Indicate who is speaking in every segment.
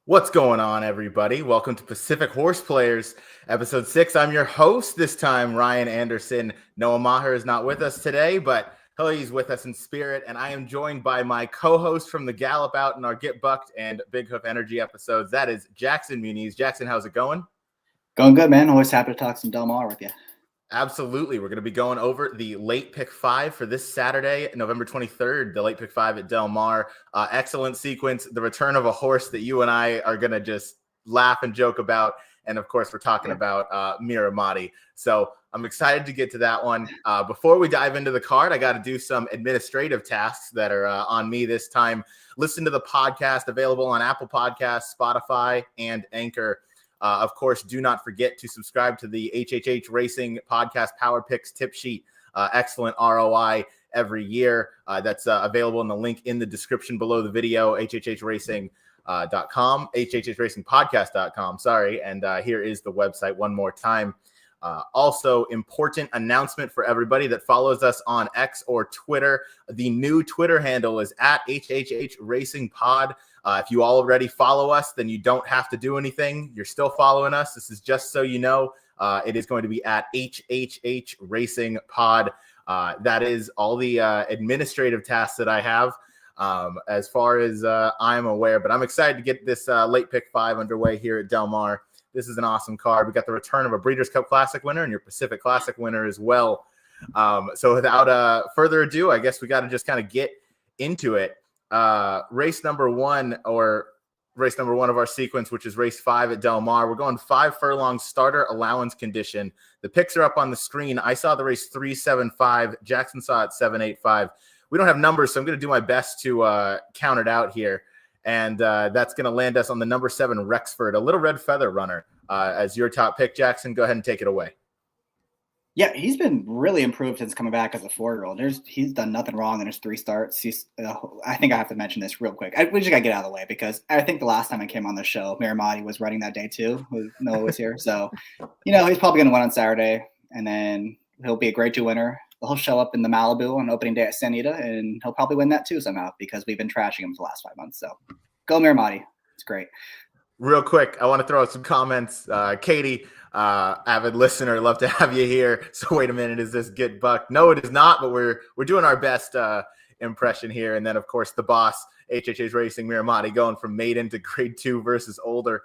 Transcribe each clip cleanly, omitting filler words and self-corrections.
Speaker 1: What's going on, everybody? Welcome to Pacific Horseplayers, episode 6. I'm your host this time, Ryan Anderson. Noah Meagher is not with us today, but he's with us in spirit, and I am joined by my co-host from the Gallop Out in our Get Bucked and Big Hoof Energy episodes. That is Jackson Muniz. Jackson, how's it going?
Speaker 2: Going good, man. Always happy to talk some Del Mar with you.
Speaker 1: Absolutely. We're going to be going over the late pick 5 for this Saturday, November 23rd, the late pick 5 at Del Mar. Excellent sequence, the return of a horse that you and I are going to just laugh and joke about. And of course, we're talking about Meagher. So I'm excited to get to that one. Before we dive into the card, I got to do some administrative tasks that are on me this time. Listen to the podcast available on Apple Podcasts, Spotify, and Anchor. Of course, do not forget to subscribe to the HHH Racing Podcast Power Picks Tip Sheet. Excellent ROI every year. That's available in the link in the description below the video, hhhracing.com, hhhracingpodcast.com, sorry. And here is the website one more time. Also, important announcement for everybody that follows us on X or Twitter. The new Twitter handle is at HHH Racing Pod. If you already follow us, then you don't have to do anything. You're still following us. This is just so you know. It is going to be at HHH Racing Pod. That is all the administrative tasks that I have as far as I'm aware. But I'm excited to get this late pick 5 underway here at Del Mar. This is an awesome card. We got the return of a Breeders' Cup Classic winner and your Pacific Classic winner as well. So without further ado, I guess we got to just kind of get into it. Race number one of our sequence, which is race 5 at Del Mar. We're going 5 furlong starter allowance condition. The picks are up on the screen. I saw the race 375. Jackson saw it 785. We don't have numbers, so I'm going to do my best to count it out here. And that's going to land us on the number 7 Rexford, a little red feather runner, as your top pick. Jackson, go ahead and take it away.
Speaker 2: Yeah, he's been really improved since coming back as a 4-year-old. He's done nothing wrong in his 3 starts. I think I have to mention this real quick. We just got to get out of the way because I think the last time I came on the show, Meagher was running that day too. Noah was here. So, he's probably going to win on Saturday, and then he'll be a Grade 2 winner. He'll show up in the Malibu on opening day at Santa Anita, and he'll probably win that too somehow because we've been trashing him for the last 5 months. So go Meagher. It's great.
Speaker 1: Real quick, I want to throw out some comments. Katie, avid listener, love to have you here. So wait a minute, is this Get Bucked? No, it is not, but we're doing our best impression here. And then, of course, the boss, HHH Racing, Meagher, going from maiden to Grade 2 versus older.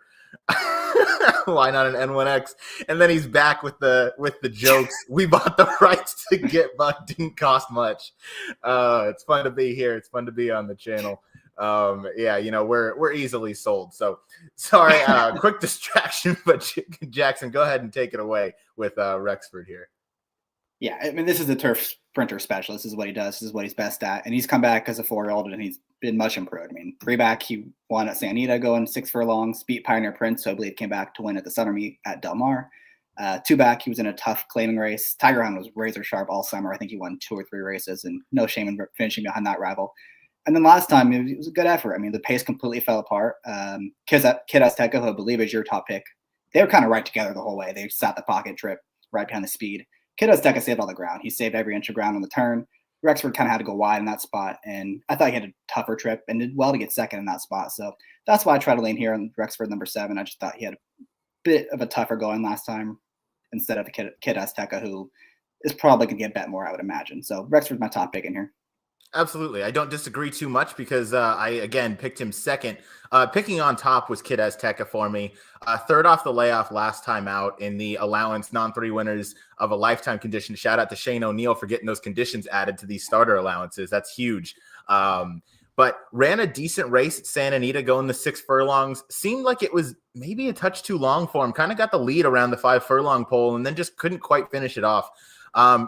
Speaker 1: Why not an N1X? And then he's back with the jokes. We bought the rights to Get Bucked. Didn't cost much. It's fun to be here. It's fun to be on the channel. We're easily sold. So sorry, quick distraction, but Jackson, go ahead and take it away with Rexford here.
Speaker 2: Yeah, I mean, this is the turf sprinter specialist. This is what he does. This is what he's best at. And he's come back as a 4-year-old, and he's been much improved. I mean, pre-back, he won at Santa Anita going 6 furlongs, beat Pioneer Prince, who I believe came back to win at the Summer Meet at Del Mar. 2-back, he was in a tough claiming race. Tiger Hunt was razor sharp all summer. I think he won 2 or 3 races, and no shame in finishing behind that rival. And then last time, it was a good effort. I mean, the pace completely fell apart. Kid Azteca, who I believe is your top pick, they were kind of right together the whole way. They sat the pocket trip right behind the speed. Kid Azteca saved all the ground. He saved every inch of ground on the turn. Rexford kind of had to go wide in that spot, and I thought he had a tougher trip and did well to get second in that spot. So that's why I try to lean here on Rexford number 7. I just thought he had a bit of a tougher going last time instead of Kid Azteca, who is probably going to get bet more, I would imagine. So Rexford's my top pick in here.
Speaker 1: Absolutely. I don't disagree too much because I, again, picked him second. Picking on top was Kid Azteca for me. Third off the layoff last time out in the allowance non-3 winners of a lifetime condition. Shout out to Shane O'Neill for getting those conditions added to these starter allowances. That's huge. But ran a decent race at Santa Anita going the 6 furlongs. Seemed like it was maybe a touch too long for him. Kind of got the lead around the 5 furlong pole and then just couldn't quite finish it off.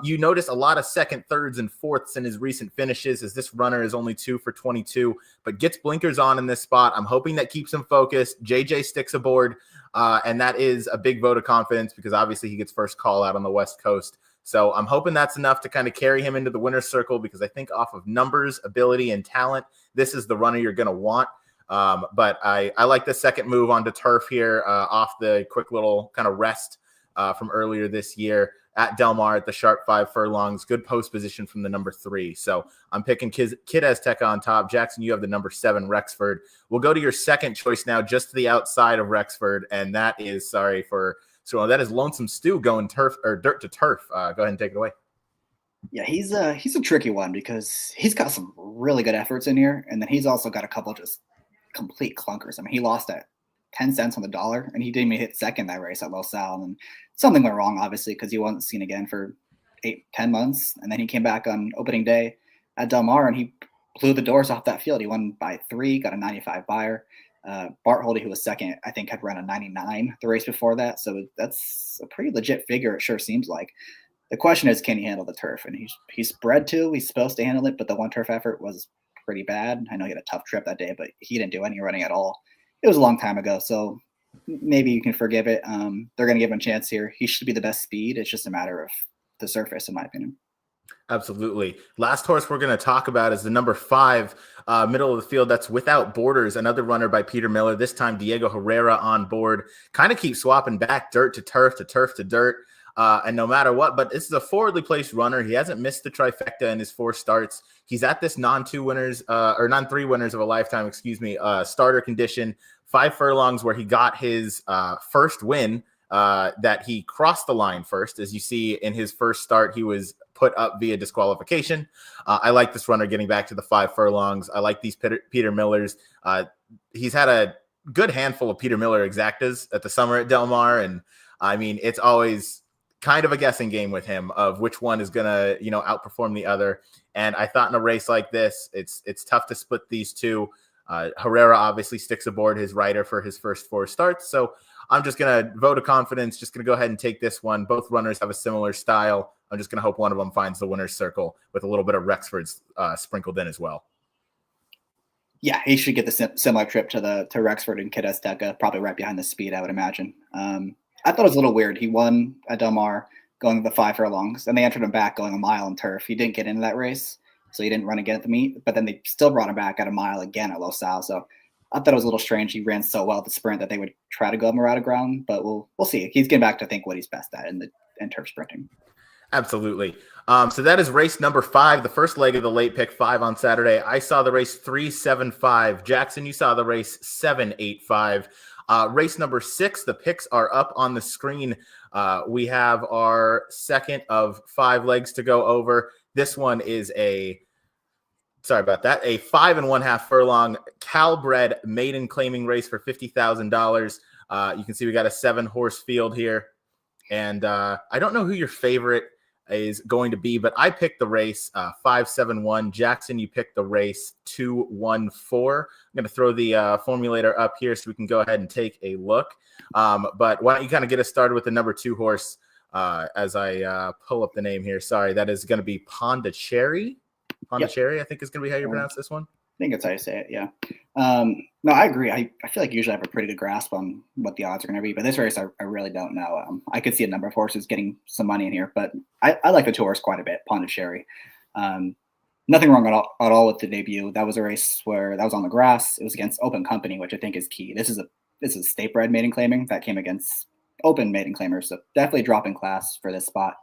Speaker 1: You notice a lot of second, thirds, and fourths in his recent finishes as this runner is only 2 for 22, but gets blinkers on in this spot. I'm hoping that keeps him focused. JJ sticks aboard, and that is a big vote of confidence because obviously he gets first call out on the West Coast. So I'm hoping that's enough to kind of carry him into the winner's circle because I think off of numbers, ability, and talent, this is the runner you're going to want. But I like the second move onto turf here off the quick little kind of rest from earlier this year. at Del Mar at the sharp 5 furlongs. Good post position from the number 3. So I'm picking Kid Azteca on top. Jackson, you have the number 7 Rexford. We'll go to your second choice now, just to the outside of Rexford, and that is that is Lonesome Stew going dirt to turf. Go ahead and take it away.
Speaker 2: Yeah, he's a tricky one because he's got some really good efforts in here, and then he's also got a couple just complete clunkers. I mean, he lost at 10 cents on the dollar, and he didn't even hit second that race at Los Al, and something went wrong, obviously, because he wasn't seen again for 8-10 months, and then he came back on opening day at Del Mar, and he blew the doors off that field. He won by 3, got a 95 buyer. Bart Holdy, who was second, I think had run a 99 the race before that, so that's a pretty legit figure, it sure seems like. The question is, can he handle the turf? And he's bred to. He's supposed to handle it, but the one turf effort was pretty bad. I know he had a tough trip that day, but he didn't do any running at all. It was a long time ago, so maybe you can forgive it. They're going to give him a chance here. He should be the best speed. It's just a matter of the surface, in my opinion.
Speaker 1: Absolutely. Last horse we're going to talk about is the number 5, middle of the field. That's Without Borders, another runner by Peter Miller. This time, Diego Herrera on board. Kind of keeps swapping back dirt to turf to turf to dirt. And no matter what, but this is a forwardly placed runner. He hasn't missed the trifecta in his 4 starts. He's at this non-3 winners of a lifetime, starter condition, 5 furlongs, where he got his first win, that he crossed the line first. As you see in his first start, he was put up via disqualification. I like this runner getting back to the 5 furlongs. I like these Peter Millers. He's had a good handful of Peter Miller exactas at the summer at Del Mar. And I mean, it's always kind of a guessing game with him of which one is going to, outperform the other. And I thought in a race like this, it's tough to split these two. Herrera obviously sticks aboard his rider for his first 4 starts. So I'm just going to vote of confidence, just going to go ahead and take this one. Both runners have a similar style. I'm just going to hope one of them finds the winner's circle with a little bit of Rexford's sprinkled in as well.
Speaker 2: Yeah, he should get the similar trip to Rexford and Kid Azteca, probably right behind the speed, I would imagine. I thought it was a little weird. He won at Del Mar going the 5 furlongs, and they entered him back going a mile in turf. He didn't get into that race, so he didn't run again at the meet, but then they still brought him back at a mile again at Los Al. So I thought it was a little strange. He ran so well at the sprint that they would try to go him around the ground, but we'll see. He's getting back to, I think, what he's best at in turf sprinting.
Speaker 1: Absolutely. So that is race number 5, the first leg of the late pick 5 on Saturday. I saw the race 3-7-5. Jackson, you saw the race 7-8-5. Race number 6, the picks are up on the screen. We have our second of 5 legs to go over. This one is a 5 1/2 furlong Calbred maiden claiming race for $50,000. You can see we got a 7-horse field here. And I don't know who your favorite is going to be, but I picked the race 5-7-1. Jackson, you picked the race 2-1-4. I'm going to throw the formulator up here so we can go ahead and take a look. But why don't you kind of get us started with the number 2 horse as I pull up the name here. Sorry, that is going to be Pondicherry. Pondicherry, yep. I think is going to be how you pronounce this one.
Speaker 2: I think that's how you say it, yeah. No, I agree. I feel like usually I have a pretty good grasp on what the odds are going to be, but this race I really don't know. I could see a number of horses getting some money in here, but I like the 2 horse quite a bit, Pondicherry. Nothing wrong at all with the debut. That was a race where that was on the grass. It was against Open Company, which I think is key. This is state bred maiden claiming that came against Open maiden claimers, so definitely drop in class for this spot.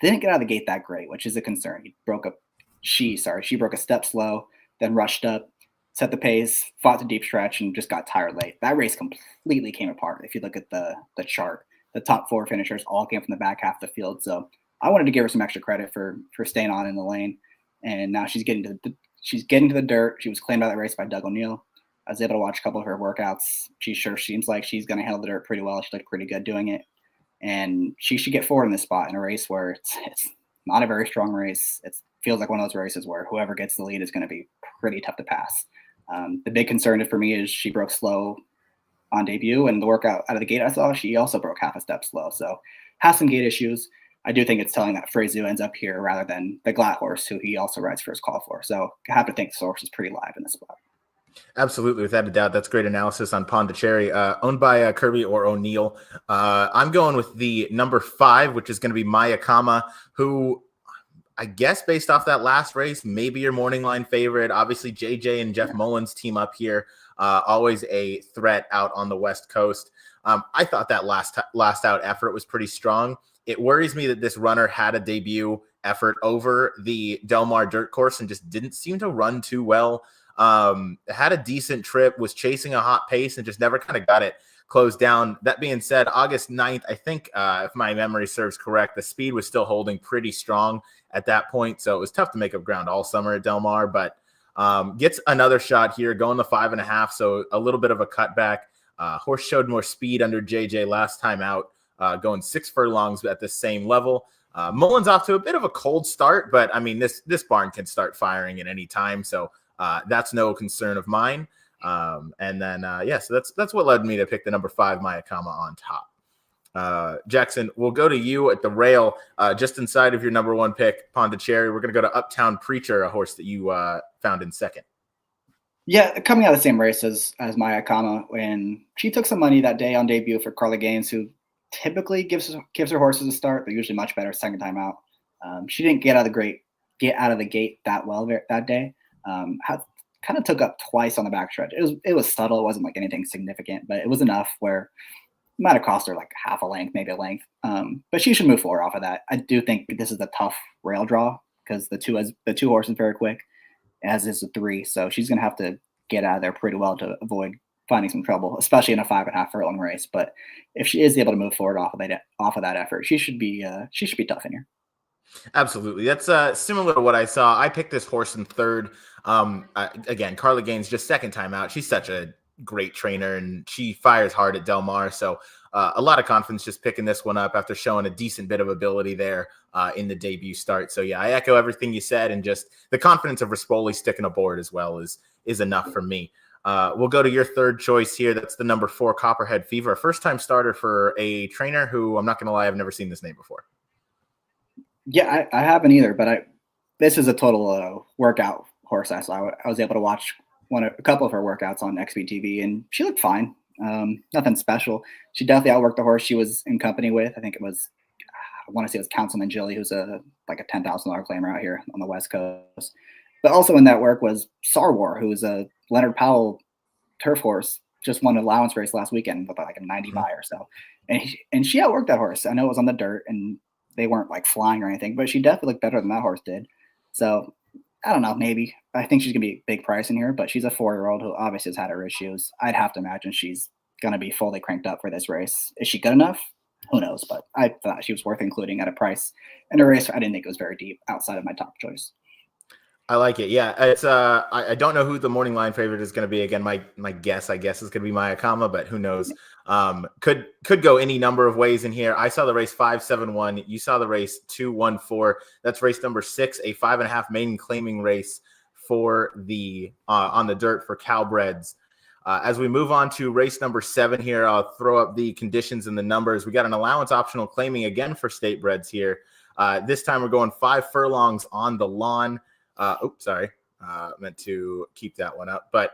Speaker 2: Didn't get out of the gate that great, which is a concern. She broke a step slow, then rushed up, set the pace, fought the deep stretch, and just got tired late. That race completely came apart. If you look at the chart, the top 4 finishers all came from the back half of the field. So I wanted to give her some extra credit for staying on in the lane. And now she's getting to the dirt. She was claimed out of that race by Doug O'Neill. I was able to watch a couple of her workouts. She sure seems like she's going to handle the dirt pretty well. She looked pretty good doing it. And she should get forward in this spot in a race where it's not a very strong race. It feels like one of those races where whoever gets the lead is going to be pretty tough to pass. The big concern for me is she broke slow on debut, and the workout out of the gate I saw, she also broke half a step slow. So has some gait issues. I do think it's telling that Frazu ends up here rather than the Glatt horse, who he also rides for his call for. So I have to think the horse is pretty live in this spot.
Speaker 1: Absolutely, without a doubt. That's great analysis on Pondicherry, owned by Kirby or O'Neill. I'm going with the number 5, which is going to be Maya Kama, who I guess based off that last race, maybe your morning line favorite. Obviously, JJ and Jeff Mullins team up here. Always a threat out on the West Coast. I thought that last out effort was pretty strong. It worries me that this runner had a debut effort over the Del Mar dirt course and just didn't seem to run too well. Had a decent trip, was chasing a hot pace, and just never kind of got it closed down. That being said, August 9th, I think, if my memory serves correct, the speed was still holding pretty strong at that point. So it was tough to make up ground all summer at Del Mar, but gets another shot here, going the 5.5. So a little bit of a cutback. Horse showed more speed under JJ last time out, going 6 furlongs at the same level. Mullen's off to a bit of a cold start, but I mean, this barn can start firing at any time. So that's no concern of mine. So that's what led me to pick the number 5 Mayakama on top. Jackson, we'll go to you at the rail, just inside of your number 1 pick, Pondicherry. We're going to go to Uptown Preacher, a horse that you found in second.
Speaker 2: Yeah, coming out of the same race as Mayakama, when she took some money that day on debut for Carla Gaines, who typically gives her horses a start, but usually much better second time out. She didn't get out of the gate that well that day. Kind of took up twice on the backstretch. It was subtle. It wasn't like anything significant, but it was enough where it might have cost her like half a length, maybe a length. But she should move forward off of that. I do think this is a tough rail draw because the two horses very quick, as is the 3. So she's going to have to get out of there pretty well to avoid finding some trouble, especially in a 5.5 furlong race. But if she is able to move forward off of that effort, she should be tough in here.
Speaker 1: Absolutely. That's similar to what I saw. I picked this horse in third. Again, Carla Gaines, just second time out. She's such a great trainer, and she fires hard at Del Mar. So a lot of confidence just picking this one up after showing a decent bit of ability there in the debut start. So, yeah, I echo everything you said, and just the confidence of Rispoli sticking aboard as well is enough for me. We'll go to your third choice here. That's the number 4 Copperhead Fever, a first-time starter for a trainer who, I'm not going to lie, I've never seen this name before.
Speaker 2: Yeah, I haven't either, but this is a total workout horse I saw. I was able to watch a couple of her workouts on XBTV, and she looked fine. Nothing special. She definitely outworked the horse she was in company with. I think it was, I want to say it was Councilman Jilly, who's a $10,000 claimer out here on the West Coast. But also in that work was Sarwar, who was a Leonard Powell turf horse, just won an allowance race last weekend with like a 90 buy or so. And she outworked that horse. I know it was on the dirt, and they weren't like flying or anything, but she definitely looked better than that horse did. So I don't know, maybe. I think she's going to be a big price in here, but she's a 4-year-old who obviously has had her issues. I'd have to imagine she's going to be fully cranked up for this race. Is she good enough? Who knows? But I thought she was worth including at a price in a race I didn't think it was very deep outside of my top choice.
Speaker 1: I like it. Yeah, it's I don't know who the morning line favorite is going to be. Again, my guess, I guess, is going to be Mayakama, but who knows? Could go any number of ways in here. I saw the race 5-7-1. You saw the race 2-1-4. That's race number 6, a 5.5 maiden claiming race for the on the dirt for Calbreds. As we move on to race number 7 here, I'll throw up the conditions and the numbers. We got an allowance optional claiming again for state breds here. This time we're going 5 furlongs on the lawn. Meant to keep that one up, but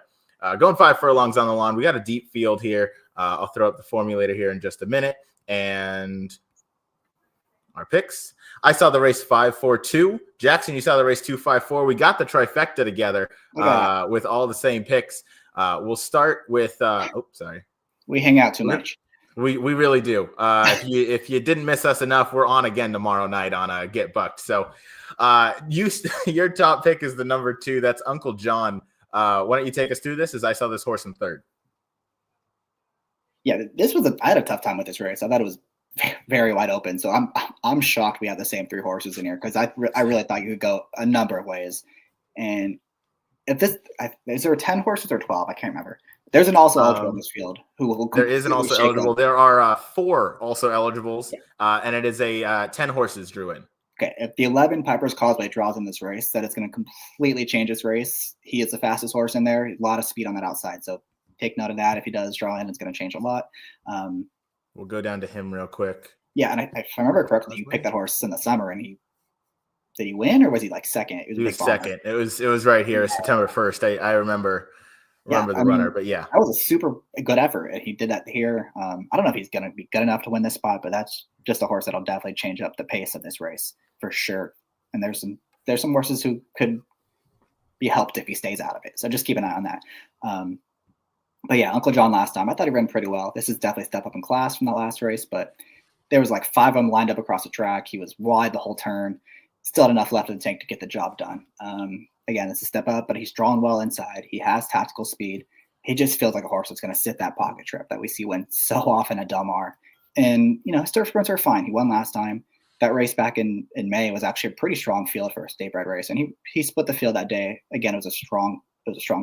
Speaker 1: going 5 furlongs on the lawn. We got a deep field here. I'll throw up the formulator here in just a minute. And our picks. I saw the race 5-4-2. Jackson, you saw the race 2-5-4. We got the trifecta together with all the same picks. We'll start with
Speaker 2: we hang out too much.
Speaker 1: We really do. If you didn't miss us enough, we're on again tomorrow night on Get Bucked. So your top pick is the number 2. That's Uncle John. Why don't you take us through this, as I saw this horse in third?
Speaker 2: Yeah, I had a tough time with this race. I thought it was very wide open. So I'm shocked we have the same 3 horses in here, because I really thought you could go a number of ways. And is there 10 horses or 12? I can't remember. There's an also eligible in this field.
Speaker 1: There is an also eligible. There are 4 also eligibles, and it is a 10 horses drew in.
Speaker 2: Okay, if the 11 Piper's Causeway draws in this race, that it's going to completely change this race. He is the fastest horse in there. A lot of speed on that outside. So take note of that. If he does draw in, it's going to change a lot.
Speaker 1: We'll go down to him real quick.
Speaker 2: Yeah, and if I remember correctly, you picked that horse in the summer, and did he win, or was he like second?
Speaker 1: He was second. It was right here, September 1st. I remember the runner, but yeah.
Speaker 2: That was a super good effort. He did that here. I don't know if he's going to be good enough to win this spot, but that's just a horse that'll definitely change up the pace of this race for sure. And there's some horses who could be helped if he stays out of it. So just keep an eye on that. But yeah, Uncle John last time, I thought he ran pretty well. This is definitely a step up in class from that last race, but there was like 5 of them lined up across the track. He was wide the whole turn. Still had enough left in the tank to get the job done. Again, it's a step up, but he's drawn well inside. He has tactical speed. He just feels like a horse that's going to sit that pocket trip that we see win so often at Del Mar. And, his turf sprints are fine. He won last time. That race back in May was actually a pretty strong field for a state bred race. And he split the field that day. Again, it was a strong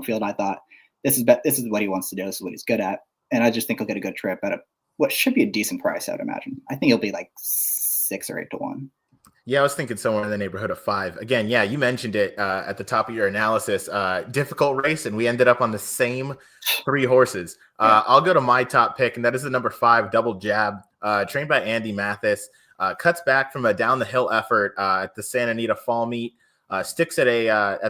Speaker 2: field. I thought this is what he wants to do. This is what he's good at. And I just think he'll get a good trip at what should be a decent price, I would imagine. I think he'll be like 6 or 8 to 1.
Speaker 1: Yeah, I was thinking somewhere in the neighborhood of 5. Again, yeah, you mentioned it at the top of your analysis. Difficult race, and we ended up on the same 3 horses. I'll go to my top pick, and that is the number 5, Double Jab, trained by Andy Mathis. Cuts back from a down-the-hill effort at the Santa Anita Fall Meet. Sticks at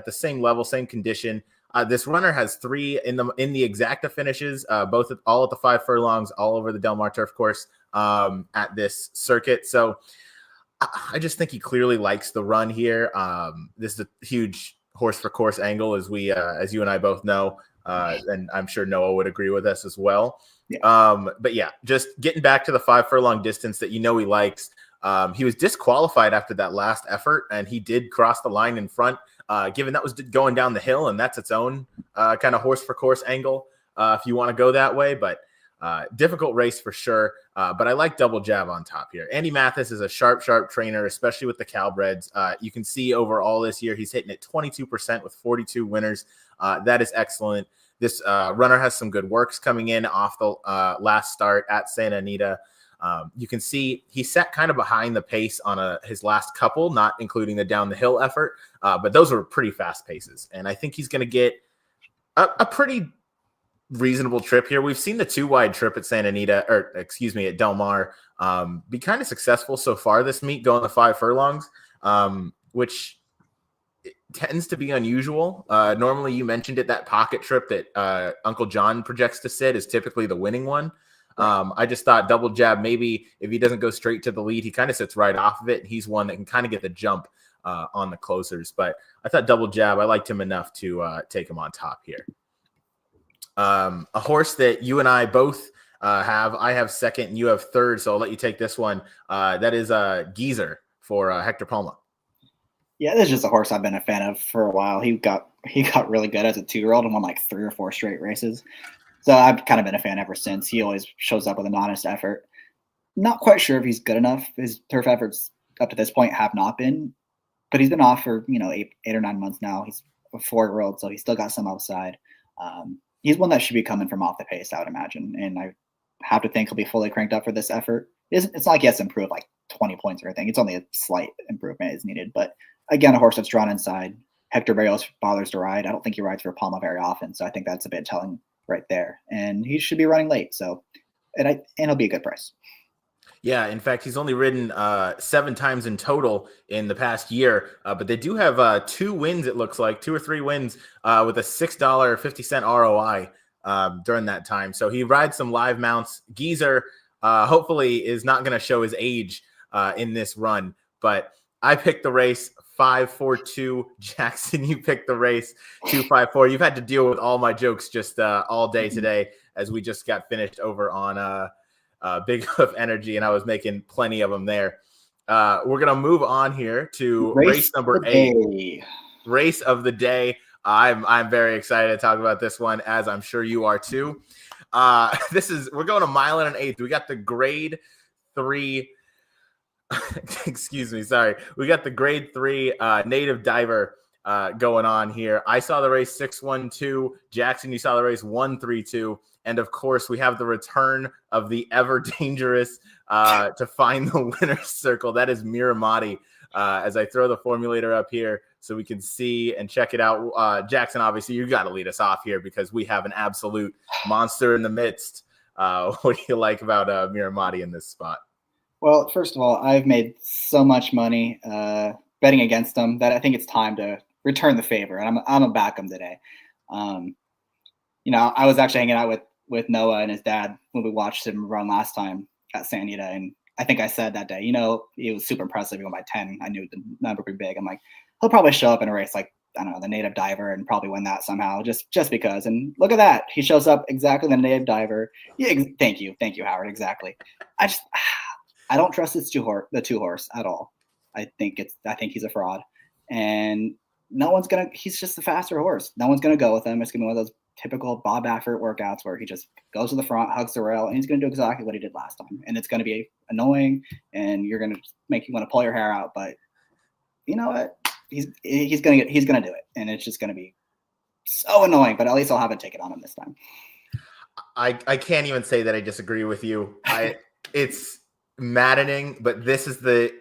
Speaker 1: the same level, same condition. This runner has 3 in the exacta finishes, all at the 5 furlongs, all over the Del Mar Turf Course at this circuit. So I just think he clearly likes the run here. This is a huge horse for course angle, as you and I both know, and I'm sure Noah would agree with us as well. Yeah. But yeah, just getting back to the 5 furlong distance that he likes. He was disqualified after that last effort, and he did cross the line in front. Given that was going down the hill, and that's its own kind of horse for course angle, if you want to go that way. But difficult race for sure. But I like Double Jab on top here. Andy Mathis is a sharp trainer, especially with the Cowbreds. You can see overall this year, he's hitting at 22% with 42 winners. That is excellent. This runner has some good works coming in off the last start at Santa Anita. You can see he sat kind of behind the pace on his last couple, not including the down the hill effort, but those were pretty fast paces. And I think he's going to get a pretty reasonable trip here. We've seen the 2 wide trip at at Del Mar be kind of successful so far this meet, going the 5 furlongs, which tends to be unusual. Normally, you mentioned it, that pocket trip that Uncle John projects to sit is typically the winning one. I just thought Double Jab, maybe if he doesn't go straight to the lead, he kind of sits right off of it. He's one that can kind of get the jump on the closers. But I thought Double Jab, I liked him enough to take him on top here. A horse that you and I both have. I have second and you have third, so I'll let you take this one. That is Geezer for Hector Palma.
Speaker 2: Yeah, this is just a horse I've been a fan of for a while. He got really good as a 2-year-old and won like 3 or 4 straight races. So I've kind of been a fan ever since. He always shows up with an honest effort. Not quite sure if he's good enough. His turf efforts up to this point have not been, but he's been off for 8 or 9 months now. He's a 4-year-old, so he's still got some upside. He's one that should be coming from off the pace, I would imagine. And I have to think he'll be fully cranked up for this effort. It's not like he has to improve like 20 points or anything. It's only a slight improvement is needed. But again, a horse that's drawn inside. Hector Barrios bothers to ride. I don't think he rides for Palma very often, so I think that's a bit telling right there. And he should be running late. So, and he'll be a good price.
Speaker 1: Yeah, in fact, he's only ridden 7 times in total in the past year, but they do have 2 wins, it looks like, 2 or 3 wins with a $6.50 ROI during that time. So he rides some live mounts. Geezer hopefully is not going to show his age in this run, but I picked the race 5-4-2. Jackson, you picked the race 2-5-4. You've had to deal with all my jokes just all day today as we just got finished over on Big Hoof Energy, and I was making plenty of them there. We're gonna move on here to race number 8, race of the day. I'm very excited to talk about this one, as I'm sure you are too. We're going a mile and an eighth. We got the grade 3. Excuse me, sorry. We got the grade 3 native diver going on here. I saw the race 6-1-2. Jackson, you saw the race 1-3-2. And of course, we have the return of the ever dangerous to find the winner's circle. That is Miramati. As I throw the formulator up here so we can see and check it out. Jackson, obviously, you got to lead us off here because we have an absolute monster in the midst. What do you like about Miramati in this spot?
Speaker 2: Well, first of all, I've made so much money betting against him that I think it's time to return the favor, and I'm gonna back him today. I was actually hanging out with Noah and his dad when we watched him run last time at Santa Anita, and I think I said that day, it was super impressive. He went by 10. I knew the number would be big. I'm like, he'll probably show up in a race like, I don't know, the native diver and probably win that somehow, just because. And look at that. He shows up exactly the native diver. Yeah, thank you, Howard. Exactly. I don't trust the two horse at all. I think he's a fraud, and he's just the faster horse. No one's gonna go with him. It's gonna be one of those typical Bob Baffert workouts where he just goes to the front, hugs the rail, and he's gonna do exactly what he did last time. And it's gonna be annoying, and you're gonna make you want to pull your hair out. But you know what? He's gonna do it, and it's just gonna be so annoying. But at least I'll have a ticket on him this time.
Speaker 1: I can't even say that I disagree with you. It's maddening, but this is the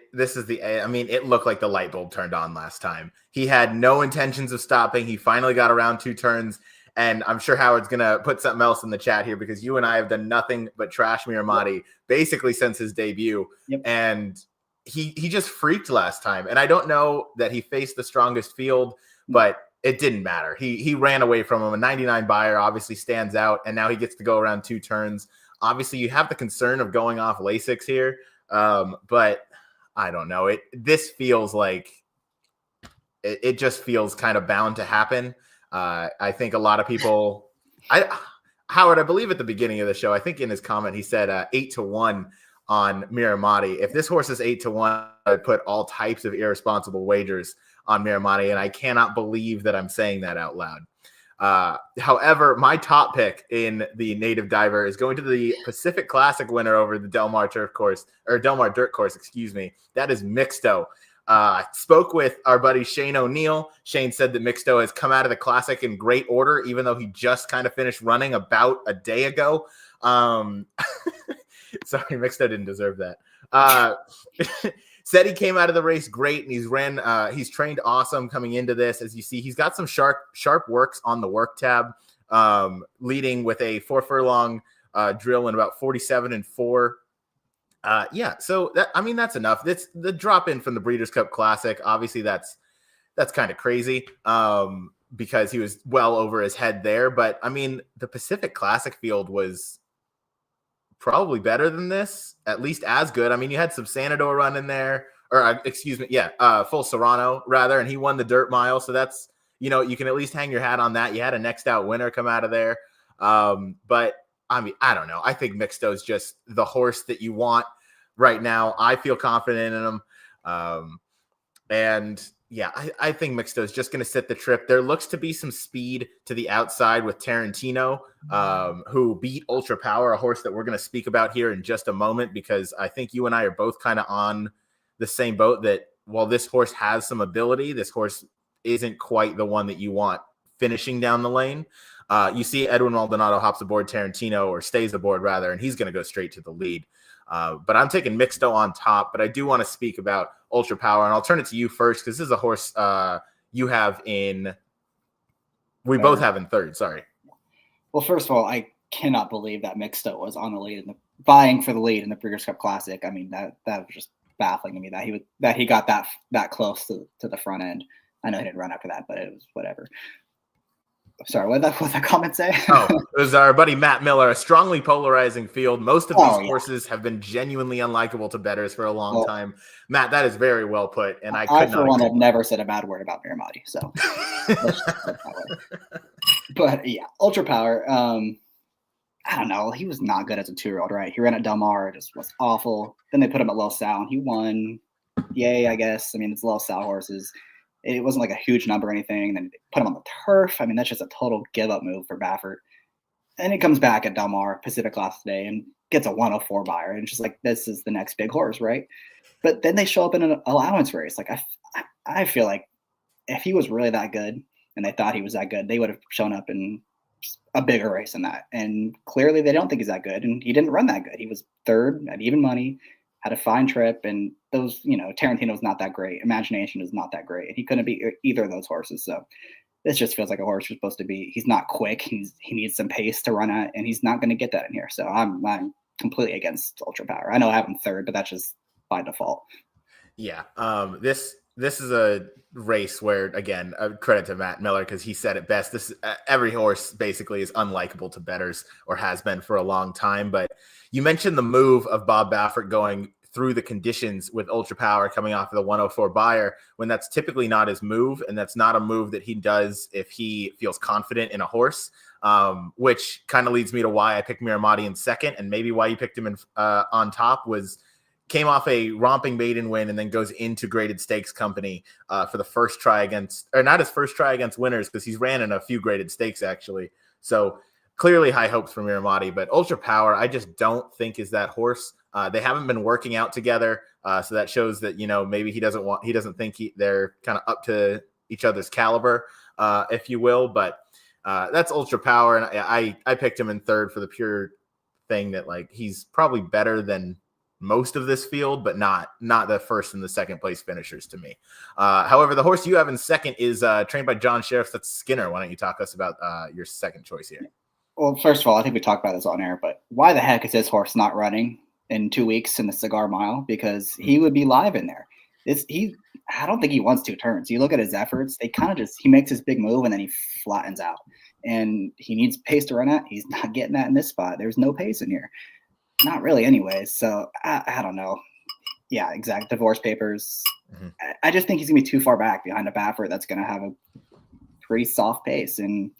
Speaker 1: I mean, it looked like the light bulb turned on last time. He had no intentions of stopping. He finally got around 2 turns, and I'm sure Howard's gonna put something else in the chat here because you and I have done nothing but trash Miramati basically since his debut.
Speaker 2: Yep.
Speaker 1: And he just freaked last time. And I don't know that he faced the strongest field, but it didn't matter. He ran away from him. A 99 buyer obviously stands out, and now he gets to go around 2 turns. Obviously, you have the concern of going off Lasix here, but I don't know. This feels like it just feels kind of bound to happen. I think a lot of people Howard, I believe at the beginning of the show, I think in his comment, he said 8-1 on Miramati. If this horse is 8-1, I'd put all types of irresponsible wagers on Miramati, and I cannot believe that I'm saying that out loud. However, my top pick in the Native Diver is going to the Pacific Classic winner over the Del Mar Dirt Course. Excuse me. That is Mixto. Spoke with our buddy Shane O'Neill. Shane said that Mixto has come out of the Classic in great order, even though he just kind of finished running about a day ago. Sorry, Mixto didn't deserve that. Said he came out of the race great, and he's trained awesome coming into this. As you see, he's got some sharp works on the work tab, leading with a 4 furlong drill in about 47-4. So that's enough. That's the drop in from the Breeders' Cup Classic. Obviously, that's kind of crazy because he was well over his head there. But I mean, the Pacific Classic field was probably better than this, at least as good. I mean, you had some Sanador run in there, full Serrano rather, and he won the dirt mile. So that's, you can at least hang your hat on that. You had a next out winner come out of there. But I mean, I don't know. I think Mixto is just the horse that you want right now. I feel confident in him. I think Mixto is just going to sit the trip. There looks to be some speed to the outside with Tarantino, who beat Ultra Power, a horse that we're going to speak about here in just a moment, because I think you and I are both kind of on the same boat that while this horse has some ability, this horse isn't quite the one that you want finishing down the lane. You see Edwin Maldonado hops aboard Tarantino, or stays aboard rather, and he's going to go straight to the lead. But I'm taking Mixto on top, but I do want to speak about Ultra Power, and I'll turn it to you first because this is a horse we both have in third. Sorry.
Speaker 2: Well, first of all, I cannot believe that Mixto was on the lead vying for the lead in the Breeders' Cup Classic. I mean, that was just baffling to me that he got that close to the front end. I know he didn't run after that, but it was whatever. Sorry, what did that comment say?
Speaker 1: It was our buddy Matt Miller. A strongly polarizing field. Most of these horses have been genuinely unlikable to bettors for a long time. Matt, that is very well put. And I for one
Speaker 2: have never said a bad word about Miramati. So, but yeah, Ultra Power. I don't know. He was not good as a 2-year-old, right? He ran at Del Mar, just was awful. Then they put him at Low Sal, and he won. Yay, I guess. I mean, it's Low Sal horses. It wasn't like a huge number or anything. Then they put him on the turf. I mean, that's just a total give-up move for Baffert. And he comes back at Del Mar, Pacific Class today, and gets a 104 buyer. And just like, this is the next big horse, right? But then they show up in an allowance race. Like, I feel like if he was really that good and they thought he was that good, they would have shown up in a bigger race than that. And clearly they don't think he's that good. And he didn't run that good. He was third at even money, had a fine trip, and those, Tarantino's not that great. Imagination is not that great. And he couldn't beat either of those horses. So this just feels like a horse you're supposed to be. He's not quick. He needs some pace to run at, and he's not going to get that in here. So I'm completely against Ultra Power. I know I have him third, but that's just by default.
Speaker 1: Yeah. This is a race where, again, credit to Matt Miller, because he said it best. This every horse basically is unlikable to bettors, or has been for a long time. But you mentioned the move of Bob Baffert going through the conditions with Ultra Power coming off of the 104 buyer, when that's typically not his move, and that's not a move that he does if he feels confident in a horse, which kind of leads me to why I picked Miramati in second, and maybe why you picked him on top was came off a romping maiden win and then goes into graded stakes company for the first try against, or not his first try against winners, because he's ran in a few graded stakes actually. So clearly high hopes for Miramati, but Ultra Power, I just don't think is that horse. They haven't been working out together. So that shows that, maybe he doesn't think they're kind of up to each other's caliber, if you will. But that's Ultra Power. And I picked him in third for the pure thing that, like, he's probably better than most of this field, but not the first and the second place finishers to me. However, the horse you have in second is trained by John Sheriff. That's Skinner. Why don't you talk us about your second choice here?
Speaker 2: Well, first of all, I think we talked about this on air, but why the heck is this horse not running in 2 weeks in the Cigar Mile? Because he would be live in there. I don't think he wants 2 turns. You look at his efforts, they kind of he makes this big move and then he flattens out. And he needs pace to run at. He's not getting that in this spot. There's no pace in here. Not really anyways. So I don't know. Yeah, exact. Divorce Papers. Mm-hmm. I just think he's going to be too far back behind a Baffert that's going to have a pretty soft pace. And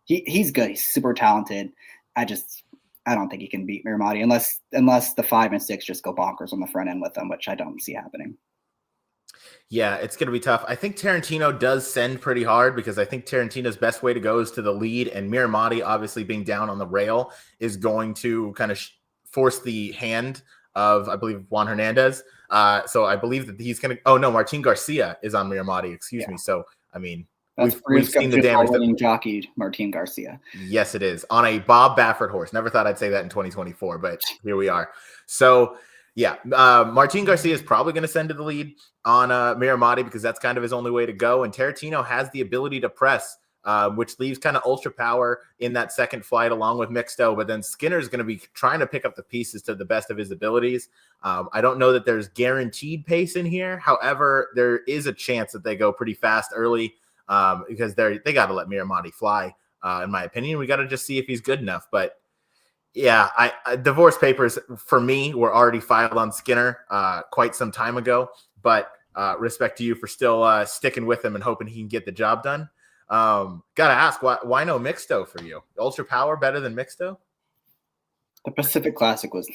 Speaker 2: he's good. He's super talented. I don't think he can beat Miramati unless the 5 and 6 just go bonkers on the front end with them, which I don't see happening.
Speaker 1: Yeah, it's going to be tough. I think Tarantino does send pretty hard because I think Tarantino's best way to go is to the lead, and Miramati, obviously being down on the rail, is going to kind of force the hand of, I believe, Juan Hernandez. So I believe that he's going to – oh, no, Martin Garcia is on Miramati. Excuse me. So, I mean – We've seen the damage that
Speaker 2: jockey Martin Garcia.
Speaker 1: Yes, it is on a Bob Baffert horse. Never thought I'd say that in 2024, but here we are. So yeah, Martin Garcia is probably going to send to the lead on Miramati because that's kind of his only way to go. And Tarantino has the ability to press, which leaves kind of Ultra Power in that second flight along with Mixto. But then Skinner's going to be trying to pick up the pieces to the best of his abilities. I don't know that there's guaranteed pace in here. However, there is a chance that they go pretty fast early. Because they got to let Miramati fly, in my opinion. We got to just see if he's good enough. But yeah, I Divorce Papers for me were already filed on Skinner quite some time ago. But respect to you for still sticking with him and hoping he can get the job done. Got to ask, why no Mixto for you? Ultra Power better than Mixto?
Speaker 2: The Pacific Classic was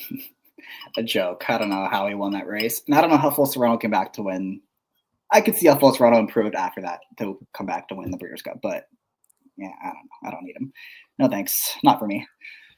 Speaker 2: a joke. I don't know how he won that race. And I don't know how Full Serrano came back to win. I could see how Full Serrano improved after that to come back to win the Breeders' Cup, but yeah, I don't know. I don't need him. No thanks. Not for me.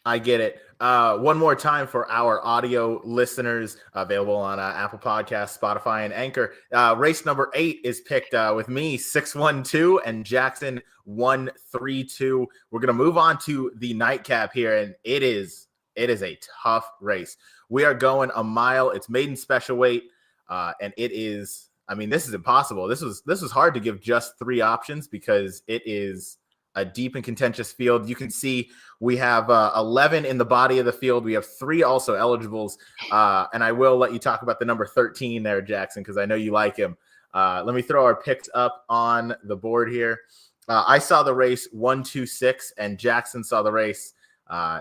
Speaker 1: I get it. One more time for our audio listeners, available on Apple Podcasts, Spotify, and Anchor. Race number 8 is picked with me, 612, and Jackson 132. We're going to move on to the nightcap here, and it is a tough race. We are going a mile. It's maiden special weight, and it is. I mean, this is impossible. This was hard to give just 3 options because it is a deep and contentious field. You can see we have 11 in the body of the field. We have 3 also eligibles. And I will let you talk about the number 13 there, Jackson, because I know you like him. Let me throw our picks up on the board here. I saw the race 1, 2, 6, and Jackson saw the race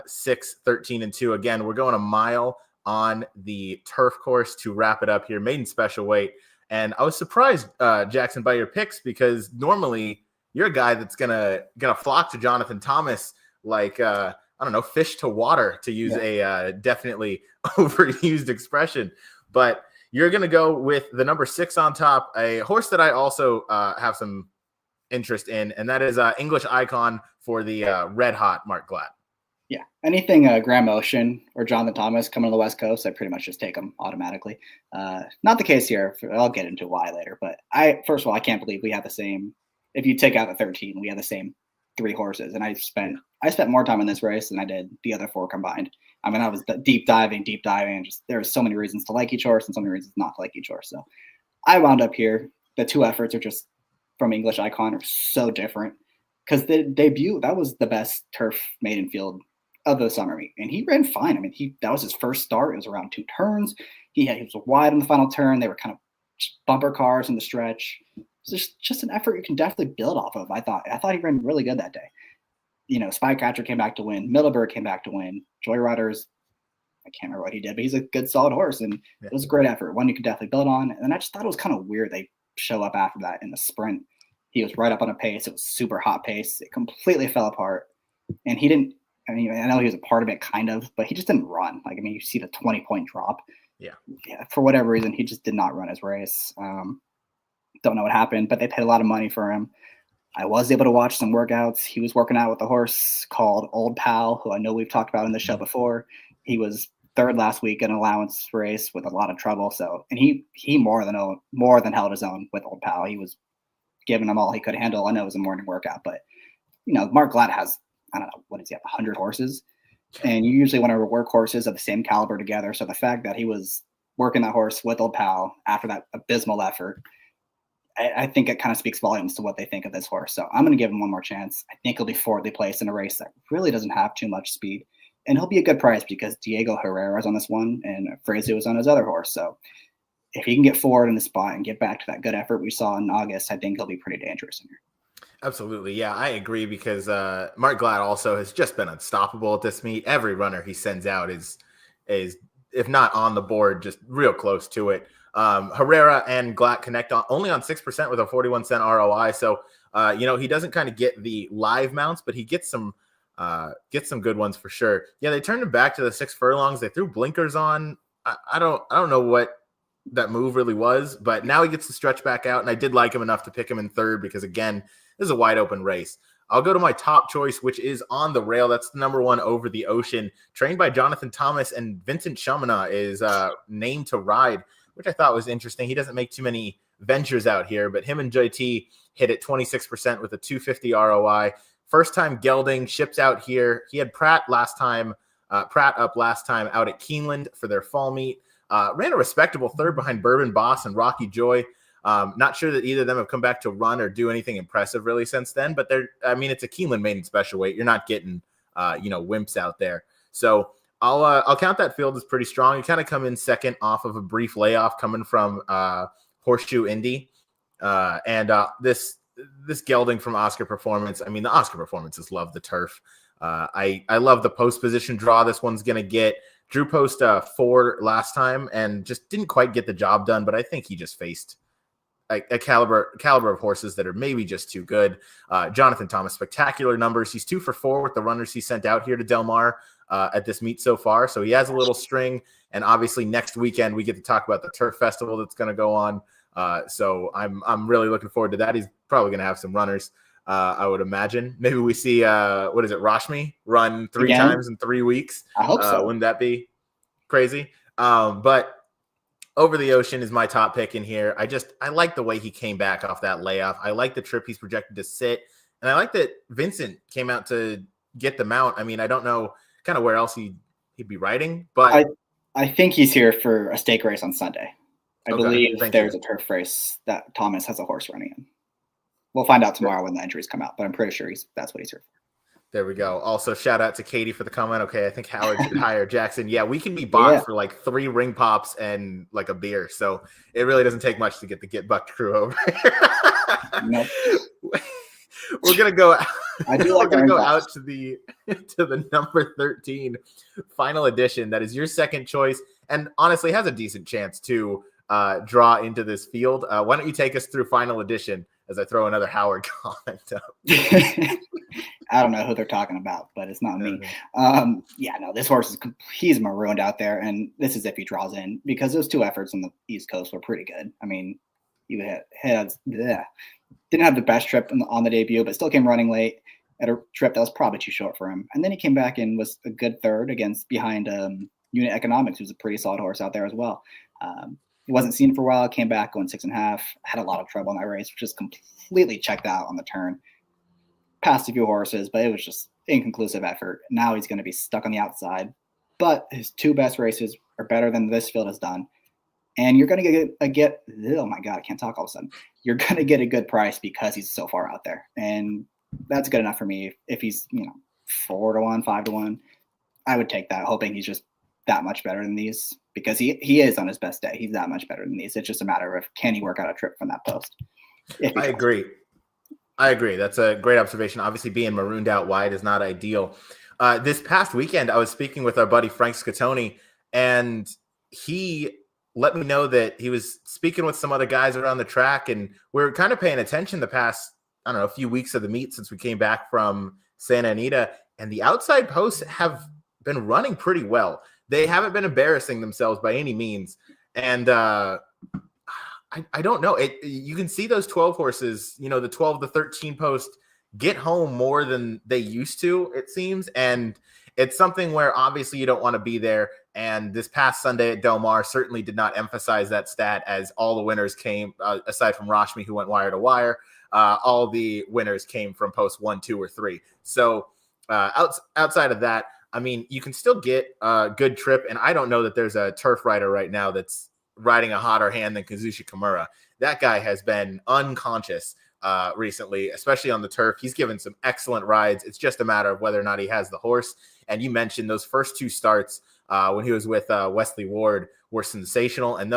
Speaker 1: 6, 13, and 2. Again, we're going a mile on the turf course to wrap it up here. Maiden special weight. And I was surprised, Jackson, by your picks because normally you're a guy that's gonna flock to Jonathan Thomas like I don't know, fish to water, to use a definitely overused expression. But you're gonna go with the number 6 on top, a horse that I also have some interest in, and that is English Icon for the red hot Mark Glatt.
Speaker 2: Yeah, anything Graham Ocean or Jonathan Thomas coming to the West Coast, I pretty much just take them automatically. Not the case here. I'll get into why later. But first of all, I can't believe we have the same. If you take out the 13, we have the same 3 horses, and I spent more time in this race than I did the other 4 combined. I mean, I was deep diving, and just there were so many reasons to like each horse and so many reasons not to like each horse. So I wound up here. The 2 efforts are just from English Icon are so different because the debut, that was the best turf maiden field of the summer meet, and he ran fine. I mean, that was his first start. It was around 2 turns. He was wide on the final turn. They were kind of bumper cars in the stretch. It's just an effort you can definitely build off of. I thought he ran really good that day. You know, Spycatcher came back to win. Middleburg came back to win. Joyriders, I can't remember what he did, but he's a good, solid horse, and it was a great effort. One you could definitely build on. And I just thought it was kind of weird they show up after that in the sprint. He was right up on a pace. It was super hot pace. It completely fell apart, and he didn't. I mean, I know he was a part of it kind of, but he just didn't run. Like, I mean, you see the 20-point drop.
Speaker 1: Yeah.
Speaker 2: For whatever reason, he just did not run his race. Don't know what happened, but they paid a lot of money for him. I was able to watch some workouts. He was working out with a horse called Old Pal, who I know we've talked about in the show before. He was third last week in an allowance race with a lot of trouble. So, and he more than held his own with Old Pal. He was giving him all he could handle. I know it was a morning workout, but Mark Glatt has, I don't know, what does he have, 100 horses? And you usually want to work horses of the same caliber together. So the fact that he was working that horse with Old Pal after that abysmal effort, I think it kind of speaks volumes to what they think of this horse. So I'm going to give him one more chance. I think he'll be fourthly placed in a race that really doesn't have too much speed. And he'll be a good price because Diego Herrera is on this one and Fraser was on his other horse. So if he can get forward in the spot and get back to that good effort we saw in August, I think he'll be pretty dangerous in here.
Speaker 1: Absolutely. Yeah, I agree because Mark Glatt also has just been unstoppable at this meet. Every runner he sends out is if not on the board, just real close to it. Herrera and Glatt connect only on 6% with a 41-cent ROI. So, he doesn't kind of get the live mounts, but he gets some good ones for sure. Yeah, they turned him back to the 6 furlongs. They threw blinkers on. I don't know what that move really was, but now he gets to stretch back out. And I did like him enough to pick him in third because, again, this is a wide open race. I'll go to my top choice, which is On the Rail. That's the number 1 Over the Ocean, trained by Jonathan Thomas, and Vincent Chaminade is named to ride, which I thought was interesting. He doesn't make too many ventures out here, but him and JT hit at 26% with a 250 ROI. First time gelding, ships out here. He had Pratt up last time out at Keeneland for their fall meet. Ran a respectable third behind Bourbon Boss and Rocky Joy. Not sure that either of them have come back to run or do anything impressive really since then, but it's a Keeneland maiden special weight. You're not getting, wimps out there. So I'll count that field as pretty strong. You kind of come in second off of a brief layoff coming from Horseshoe Indy. This gelding from Oscar Performance. I mean, the Oscar Performances love the turf. I love the post position draw this one's going to get. Drew post 4 last time and just didn't quite get the job done, but I think he just faced a caliber of horses that are maybe just too good. Jonathan Thomas, spectacular numbers. He's 2 for 4 with the runners he sent out here to Del Mar at this meet so far. So he has a little string. And obviously next weekend we get to talk about the Turf Festival that's going to go on. So I'm really looking forward to that. He's probably going to have some runners, I would imagine. Maybe we see, Rashmi run 3 times in 3 weeks.
Speaker 2: I hope so.
Speaker 1: Wouldn't that be crazy? But Over the Ocean is my top pick in here. I like the way he came back off that layoff. I like the trip he's projected to sit. And I like that Vincent came out to get the mount. I mean, I don't know kind of where else he'd be riding, but
Speaker 2: I think he's here for a stake race on Sunday. I believe there's
Speaker 1: a
Speaker 2: turf race that Thomas has a horse running in. We'll find out tomorrow when the injuries come out, but I'm pretty sure that's what he's here for.
Speaker 1: There we go. Also, shout out to Katie for the comment. Okay, I think Howard should hire Jackson. Yeah, we can be bought for like 3 ring pops and like a beer. So it really doesn't take much to get the Get Bucked crew over here.
Speaker 2: Nope.
Speaker 1: We're gonna go.
Speaker 2: I do like
Speaker 1: we're gonna go out to the number 13 final edition. That is your second choice, and honestly has a decent chance to draw into this field. Why don't you take us through final edition as I throw another Howard comment up?
Speaker 2: I don't know who they're talking about, but it's not me. This horse he's marooned out there, and this is if he draws in, because those 2 efforts on the East Coast were pretty good. I mean, you didn't have the best trip on the debut, but still came running late at a trip that was probably too short for him. And then he came back and was a good third behind Unit Economics, who's a pretty solid horse out there as well. He wasn't seen for a while, came back going 6.5, had a lot of trouble in that race, just completely checked out on the turn. Passed a few horses, but it was just inconclusive effort. Now he's going to be stuck on the outside, but his 2 best races are better than this field has done. And you're going to get oh my God, I can't talk all of a sudden. You're going to get a good price because he's so far out there. And that's good enough for me. If he's, 4-1, 5-1, I would take that, hoping he's just that much better than these, because he is on his best day. He's that much better than these. It's just a matter of, can he work out a trip from that post?
Speaker 1: I agree. That's a great observation. Obviously being marooned out wide is not ideal. This past weekend, I was speaking with our buddy Frank Scatoni, and he let me know that he was speaking with some other guys around the track, and we're kind of paying attention the past, few weeks of the meet since we came back from Santa Anita. and the outside posts have been running pretty well. They haven't been embarrassing themselves by any means. And I don't know. You can see those 12 horses, the 12 to 13 post get home more than they used to, it seems. And it's something where obviously you don't want to be there. And this past Sunday at Del Mar certainly did not emphasize that stat, as all the winners came, aside from Rashmi, who went wire to wire, all the winners came from post 1, 2, or 3. So outside of that, I mean, you can still get a good trip. And I don't know that there's a turf rider right now that's riding a hotter hand than Kazushi Kimura. That guy has been unconscious recently, especially on the turf. He's given some excellent rides. It's just a matter of whether or not he has the horse. And you mentioned those first 2 starts when he was with Wesley Ward were sensational. And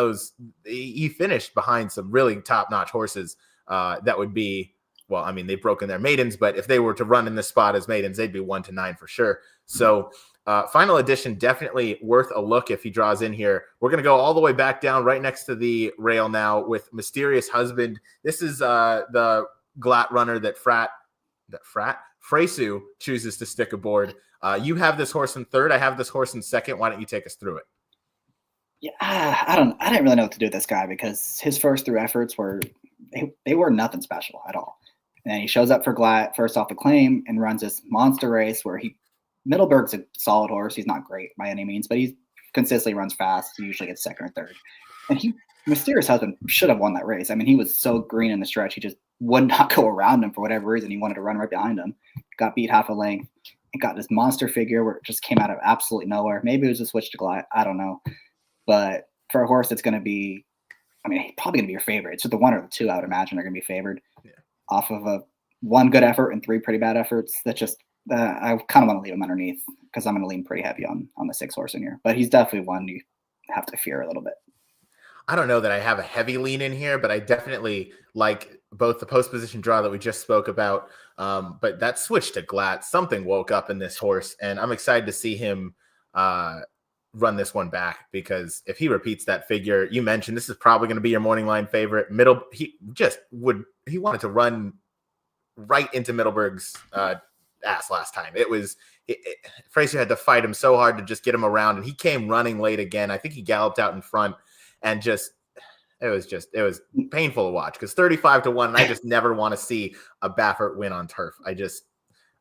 Speaker 1: he finished behind some really top-notch horses that would be, well, I mean, they've broken their maidens, but if they were to run in this spot as maidens, they'd be 1 to 9 for sure. So Final Edition, definitely worth a look if he draws in here. We're going to go all the way back down right next to the rail now with Mysterious Husband. This is the Glatt runner that Fresu chooses to stick aboard. You have this horse in third. I have this horse in second. Why don't you take us through it?
Speaker 2: Yeah, I didn't really know what to do with this guy, because his first 3 efforts were nothing special at all. And then he shows up for Glatt first off the claim and runs this monster race where Middleburg's a solid horse. He's not great by any means, but he consistently runs fast. He usually gets second or third. And Mysterious Husband should have won that race. I mean, he was so green in the stretch. He just would not go around him for whatever reason. He wanted to run right behind him. Got beat half a length. And got this monster figure where it just came out of absolutely nowhere. Maybe it was a switch to Glatt. I don't know. But for a horse that's going to be, I mean, probably going to be your favorite. So the 1 or the 2, I would imagine, are going to be favored off of 1 good effort and 3 pretty bad efforts. That just, I kind of want to leave him underneath, because I'm going to lean pretty heavy on the 6 horse in here. But he's definitely one you have to fear a little bit.
Speaker 1: I don't know that I have a heavy lean in here, but I definitely like both the post position draw that we just spoke about. But that switch to Glatt, something woke up in this horse, and I'm excited to see him run this one back, because if he repeats that figure, you mentioned this is probably going to be your morning line favorite. He wanted to run right into Middleburg's ass last time. Fraser had to fight him so hard to just get him around, and he came running late again. I think he galloped out in front, and it was painful to watch, because 35 to 1, and I just never want to see a Baffert win on turf.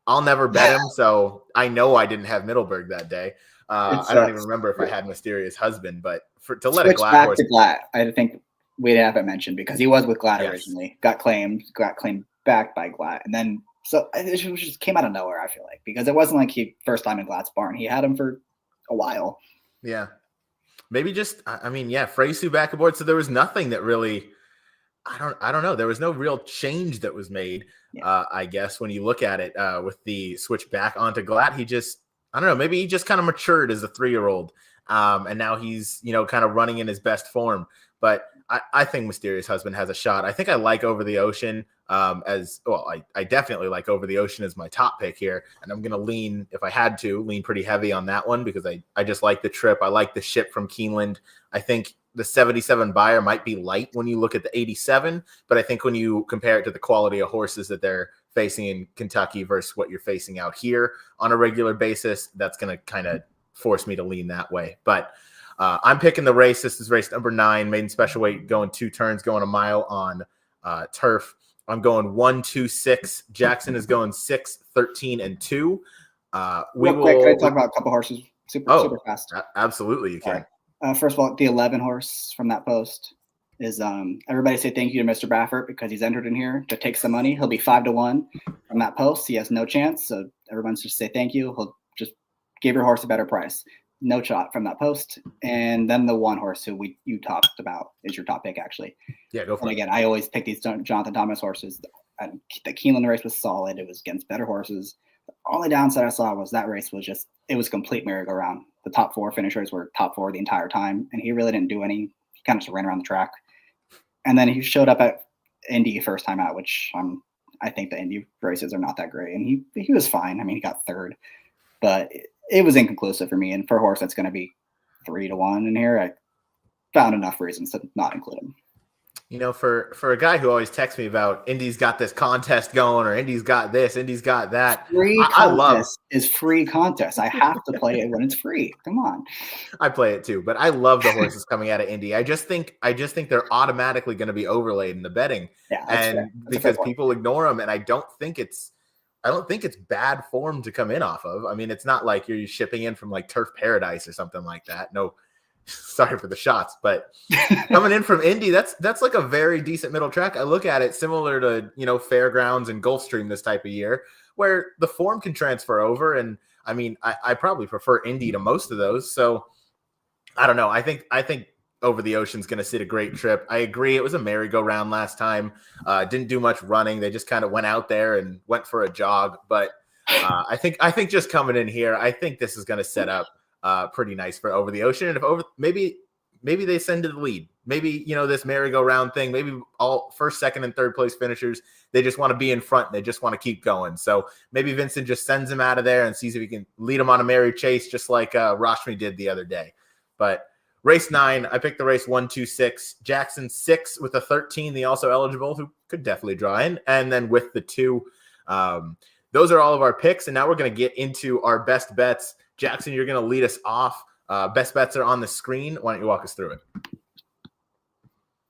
Speaker 1: I'll never bet him, so I know I didn't have Middleburg that day. I don't even remember if I had Mysterious Husband, but to let a Glatt horse...
Speaker 2: to Glatt, I think we haven't mentioned, because he was with Glatt originally, got claimed back by Glatt, and then so it just came out of nowhere, I feel like, because it wasn't like he first time in Glatt's barn. He had him for a while.
Speaker 1: Yeah. Maybe Fresu back aboard. So there was nothing that really, I don't know. There was no real change that was made, I guess, when you look at it with the switch back onto Glatt. I don't know, maybe he just kind of matured as a 3-year-old. And now he's, kind of running in his best form. But I think Mysterious Husband has a shot. I think I like Over the Ocean as well. I definitely like Over the Ocean as my top pick here. And I'm going to lean, if I had to, lean pretty heavy on that one, because I just like the trip. I like the ship from Keeneland. I think the 77 buyer might be light when you look at the 87, but I think when you compare it to the quality of horses that they're facing in Kentucky versus what you're facing out here on a regular basis, that's going to kind of force me to lean that way. But I'm picking the race. This is race number 9, maiden special weight, going 2 turns, going a mile on turf. I'm going 1, 2, 6. Jackson is going 6, 13, and 2.
Speaker 2: Real quick, can I talk about a couple horses super fast?
Speaker 1: Absolutely, you can.
Speaker 2: First of all, the 11 horse from that post is everybody say thank you to Mr. Baffert, because he's entered in here to take some money. He'll be 5 to 1 from that post. He has no chance. So everyone's just say thank you. He'll just give your horse a better price. No shot from that post. And then the 1 horse who you talked about is your top pick, actually.
Speaker 1: Yeah, go for it.
Speaker 2: And again, I always pick these Jonathan Thomas horses. The Keeneland race was solid. It was against better horses. The only downside I saw was that race was it was complete merry-go-round. The top 4 finishers were top 4 the entire time, and he really didn't do any. He kind of just ran around the track. And then he showed up at Indy first time out, which I think the Indy races are not that great. And he was fine. I mean, he got 3rd, but it was inconclusive for me. And for a horse that's going to be 3 to 1 in here, I found enough reasons to not include him.
Speaker 1: For a guy who always texts me about Indy's got this contest going, or Indy's got this, Indy's got that.
Speaker 2: Free
Speaker 1: I love
Speaker 2: is free contest. I have to play it when it's free. Come on.
Speaker 1: I play it too, but I love the horses coming out of Indy. I just think they're automatically going to be overlaid in the betting,
Speaker 2: and
Speaker 1: because people ignore them, and I don't think it's bad form to come in off of. I mean, it's not like you're shipping in from like Turf Paradise or something like that. No, sorry for the shots, but coming in from Indy, that's like a very decent middle track. I look at it similar to, Fairgrounds and Gulfstream this type of year, where the form can transfer over. And I mean, I probably prefer Indy to most of those. So I don't know. I think Over the Ocean's going to sit a great trip. I agree. It was a merry-go-round last time. Didn't do much running. They just kind of went out there and went for a jog. But I think just coming in here, I think this is going to set up pretty nice for Over the Ocean. And if maybe they send to the lead. Maybe, this merry-go-round thing, maybe all first, second, and third place finishers, they just want to be in front. They just want to keep going. So maybe Vincent just sends him out of there and sees if he can lead him on a merry chase, just like Rashmi did the other day. But race 9, I picked the race 1, 2, 6. Jackson 6 with a 13, the also eligible, who could definitely draw in. And then with the 2, those are all of our picks. And now we're going to get into our best bets. Jackson, you're going to lead us off. Best bets are on the screen. Why don't you walk us through it?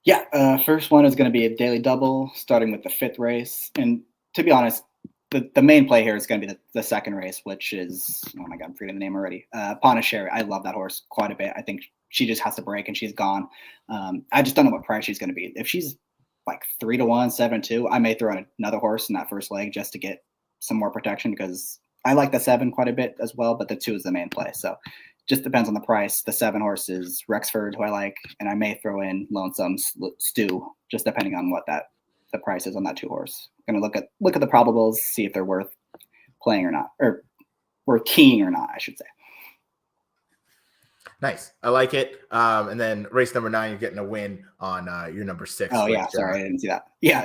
Speaker 2: Yeah, first one is going to be a daily double, starting with the 5th race. And to be honest, the main play here is going to be the second race, which is, oh my God, I'm forgetting the name already. Pondicherry. I love that horse quite a bit. I think she just has to break and she's gone. I just don't know what price she's going to be. If she's like 3-1, 7-2, I may throw in another horse in that first leg just to get some more protection, because I like the 7 quite a bit as well, but the 2 is the main play. So just depends on the price. The 7 horse is Rexford, who I like, and I may throw in Lonesome Stew, just depending on what the price is on that 2 horse. Going to look at the probables, see if they're worth playing or not, or worth keying or not, I should say.
Speaker 1: Nice. I like it. And then race number 9, you're getting a win on your number 6.
Speaker 2: Oh, yeah. Sorry, I didn't see that. Yeah,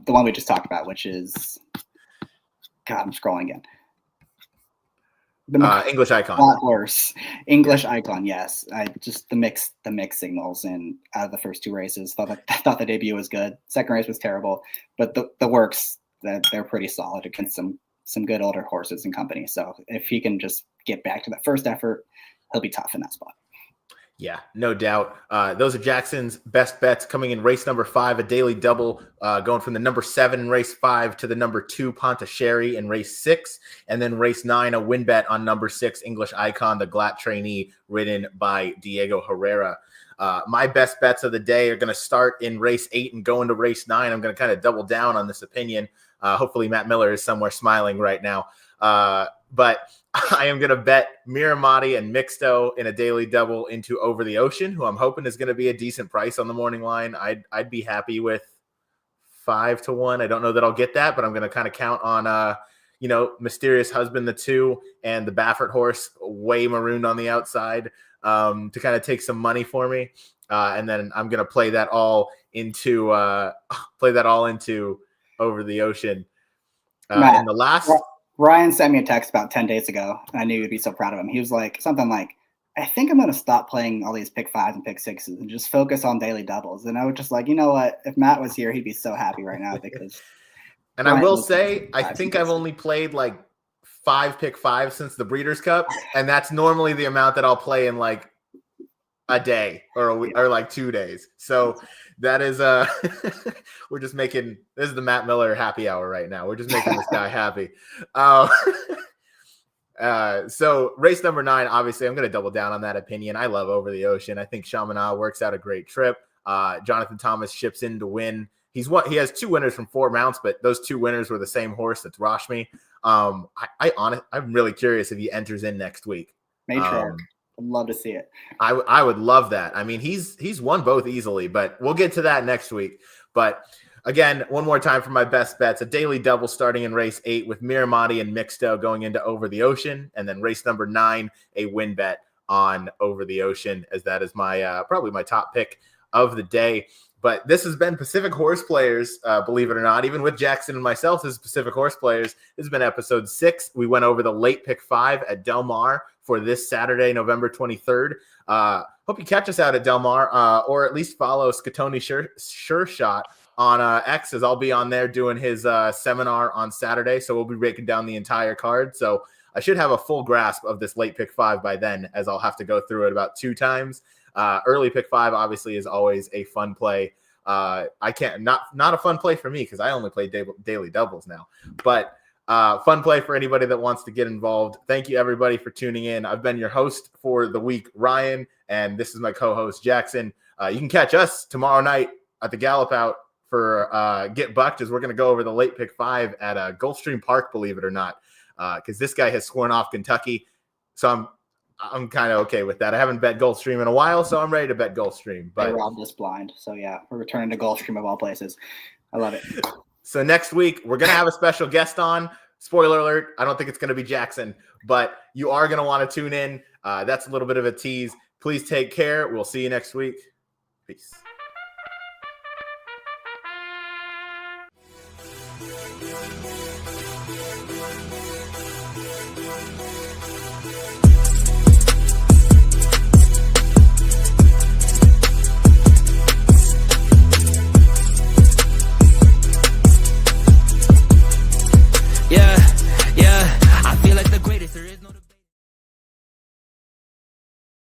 Speaker 2: the one we just talked about, which is, God, I'm scrolling again.
Speaker 1: The English Icon.
Speaker 2: Horse. English Icon, yes. I just the mix signals, and out of the first 2 races, thought the debut was good. Second race was terrible, but the works, that they're pretty solid against some good older horses and company. So if he can just get back to that first effort, he'll be tough in that spot.
Speaker 1: Yeah, no doubt. Those are Jackson's best bets coming in race number 5, a daily double, going from the number 7 in race 5 to the number 2 Pondicherry in race 6. And then race 9, a win bet on number 6 English Icon, the Glatt trainee, ridden by Diego Herrera. My best bets of the day are going to start in race 8 and go into race 9. I'm going to kind of double down on this opinion. Hopefully Matt Miller is somewhere smiling right now. But I am going to bet Miramati and Mixto in a daily double into Over the Ocean, who I'm hoping is going to be a decent price on the morning line. I'd be happy with 5-1. I don't know that I'll get that, but I'm going to kind of count on, Mysterious Husband, the 2, and the Baffert horse, way marooned on the outside, to kind of take some money for me. And then I'm going to play that all into Over the Ocean. In the last...
Speaker 2: Ryan sent me a text about 10 days ago, and I knew he'd be so proud of him. He was like, something like, I think I'm going to stop playing all these pick 5s and pick 6s and just focus on daily doubles. And I was just like, you know what? If Matt was here, he'd be so happy right now, because.
Speaker 1: And I will say, I think I've only played like 5 pick 5s since the Breeders' Cup, and that's normally the amount that I'll play in like a day or a week, or like 2 days. So that is we're just making, this is the Matt Miller happy hour right now. We're just making this guy happy. So race number 9, obviously I'm going to double down on that opinion. I love Over the Ocean. I think Chaminade works out a great trip. Jonathan Thomas ships in to win. He has 2 winners from 4 mounts, but those 2 winners were the same horse. That's Rashmi. I'm really curious if he enters in next week.
Speaker 2: Matriarch. I'd love to see it.
Speaker 1: I would love that. I mean, he's won both easily, but we'll get to that next week. But again, one more time for my best bets, a daily double starting in race 8 with Miramati and Mixto going into Over the Ocean. And then race number 9, a win bet on Over the Ocean, as that is my probably my top pick of the day. But this has been Pacific Horseplayers, believe it or not. Even with Jackson and myself, this is Pacific Horseplayers. This has been episode 6. We went over the late pick 5 at Del Mar for this Saturday, November 23rd. hope you catch us out at Del Mar, or at least follow Scatoni Sure Shot on X, as I'll be on there doing his seminar on Saturday. So we'll be breaking down the entire card. So I should have a full grasp of this late pick 5 by then, as I'll have to go through it about 2 times. Early pick 5 obviously is always a fun play. Not a fun play for me because I only play daily doubles now, but fun play for anybody that wants to get involved. Thank you everybody for tuning in. I've been your host for the week, Ryan, and this is my co-host Jackson. You can catch us tomorrow night at the Gallop Out for Get Bucked, as we're going to go over the late pick 5 at Gulfstream Park, believe it or not, because this guy has sworn off Kentucky. So I'm kind of okay with that. I haven't bet Gulfstream in a while, so I'm ready to bet Gulfstream. But
Speaker 2: they robbed us blind. So yeah, we're returning to Gulfstream of all places. I love it.
Speaker 1: So next week, we're going to have a special guest on. Spoiler alert, I don't think it's going to be Jackson, but you are going to want to tune in. That's a little bit of a tease. Please take care. We'll see you next week. Peace.